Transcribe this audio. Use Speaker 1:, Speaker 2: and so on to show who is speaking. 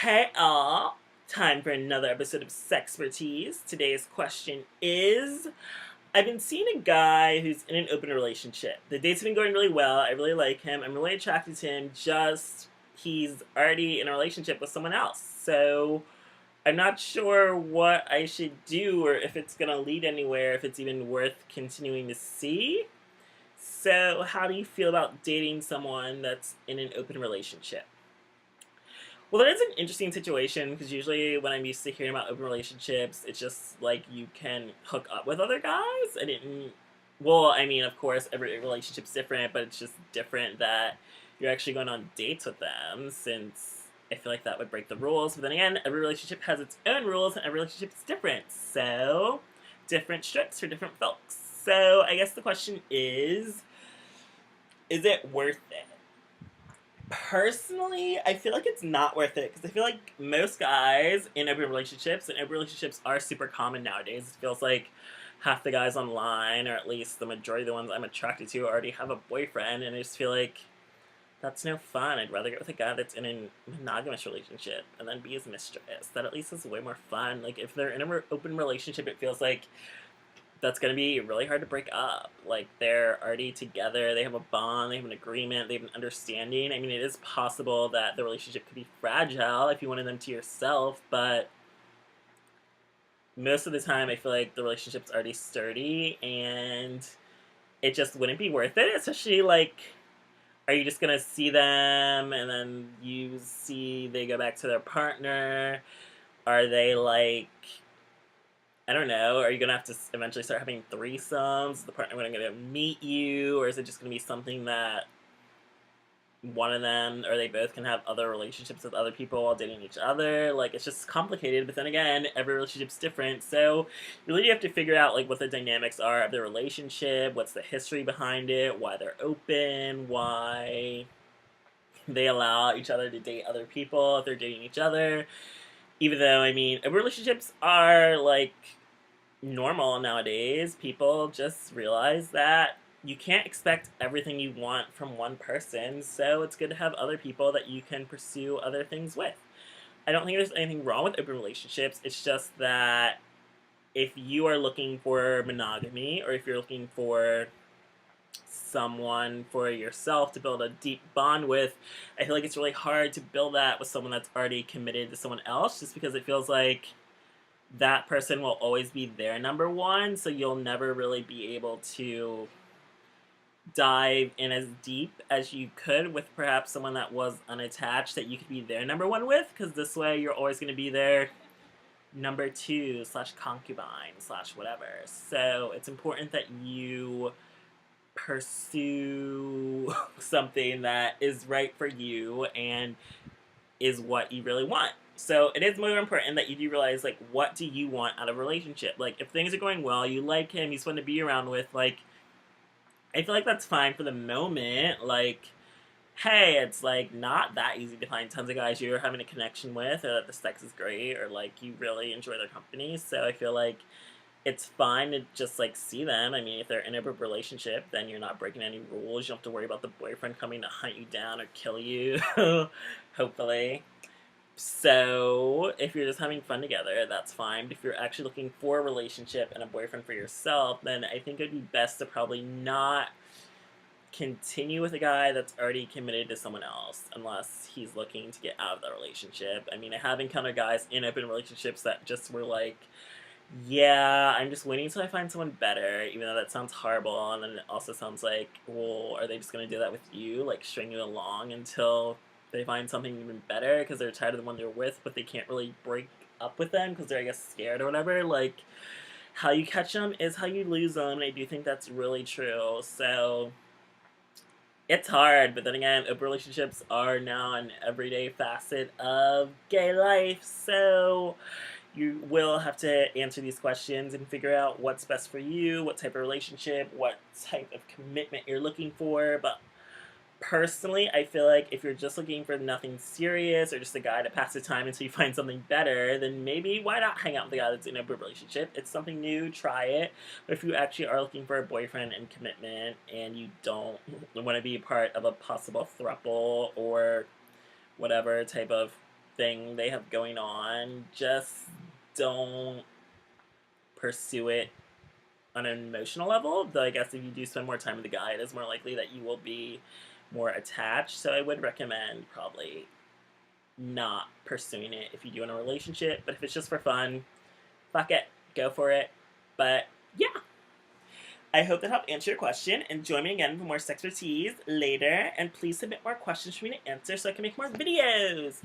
Speaker 1: Hey all, time for another episode of SexxPerTease. Today's question is, I've been seeing a guy who's in an open relationship. The dates have been going really well. I really like him. I'm really attracted to him. Just he's already in a relationship with someone else. So I'm not sure what I should do or if it's gonna lead anywhere, if it's even worth continuing to see. So how do you feel about dating someone that's in an open relationship? Well, that is an interesting situation because usually when I'm used to hearing about open relationships, it's just like you can hook up with other guys. I didn't. Well, I mean, of course, every relationship's different, but it's just different that you're actually going on dates with them since I feel like that would break the rules. But then again, every relationship has its own rules and every relationship is different. So, different strokes for different folks. So, I guess the question is it worth it? Personally, I feel like it's not worth it because I feel like most guys in open relationships, and open relationships are super common nowadays. It feels like half the guys online, or at least the majority of the ones I'm attracted to, already have a boyfriend, and I just feel like that's no fun. I'd rather get with a guy that's in a monogamous relationship and then be his mistress. That at least is way more fun. Like, if they're in an open relationship, it feels like that's going to be really hard to break up. Like, they're already together, they have a bond, they have an agreement, they have an understanding. I mean, it is possible that the relationship could be fragile if you wanted them to yourself, but most of the time, I feel like the relationship's already sturdy and it just wouldn't be worth it, especially like. Are you just gonna see them and then you see they go back to their partner? Are they like, I don't know. Are you gonna have to eventually start having threesomes? Is the partner gonna meet you, or is it just gonna be something that one of them or they both can have other relationships with other people while dating each other? Like, it's just complicated. But then again, every relationship's different, so you really have to figure out like what the dynamics are of the relationship, what's the history behind it, why they're open, why they allow each other to date other people if they're dating each other. Even though, I mean, relationships are like normal nowadays. People just realize that you can't expect everything you want from one person, so it's good to have other people that you can pursue other things with. I don't think there's anything wrong with open relationships. It's just that if you are looking for monogamy or if you're looking for someone for yourself to build a deep bond with, I feel like it's really hard to build that with someone that's already committed to someone else just because it feels like that person will always be their number one, so you'll never really be able to dive in as deep as you could with perhaps someone that was unattached that you could be their number one with, because this way you're always going to be their number two slash concubine slash whatever. So it's important that you pursue something that is right for you and is what you really want. So it is more important that you do realize, like, what do you want out of a relationship? Like, if things are going well, you like him, he's fun to be around with, like, I feel like that's fine for the moment. Like, hey, it's, like, not that easy to find tons of guys you're having a connection with, or that the sex is great, or, like, you really enjoy their company. So I feel like it's fine to just, like, see them. I mean, if they're in a relationship, then you're not breaking any rules. You don't have to worry about the boyfriend coming to hunt you down or kill you, hopefully. So, if you're just having fun together, that's fine. But if you're actually looking for a relationship and a boyfriend for yourself, then I think it'd be best to probably not continue with a guy that's already committed to someone else unless he's looking to get out of the relationship. I mean, I have encountered guys in open relationships that just were like, yeah, I'm just waiting until I find someone better, even though that sounds horrible. And then it also sounds like, well, are they just going to do that with you? Like, string you along until they find something even better because they're tired of the one they're with, but they can't really break up with them because they're, I guess, scared or whatever. Like, how you catch them is how you lose them, and I do think that's really true. So, it's hard, but then again, open relationships are now an everyday facet of gay life, so you will have to answer these questions and figure out what's best for you, what type of relationship, what type of commitment you're looking for. But personally, I feel like if you're just looking for nothing serious or just a guy to pass the time until you find something better, then maybe why not hang out with a guy that's in a relationship? It's something new, try it. But if you actually are looking for a boyfriend and commitment and you don't want to be part of a possible throuple or whatever type of thing they have going on, just don't pursue it on an emotional level. Though I guess if you do spend more time with the guy, it is more likely that you will be more attached. So I would recommend probably not pursuing it if you do in a relationship. But if it's just for fun, fuck it, go for it. But yeah, I hope that helped answer your question, and join me again for more SexxxPerTease later, and please submit more questions for me to answer so I can make more videos.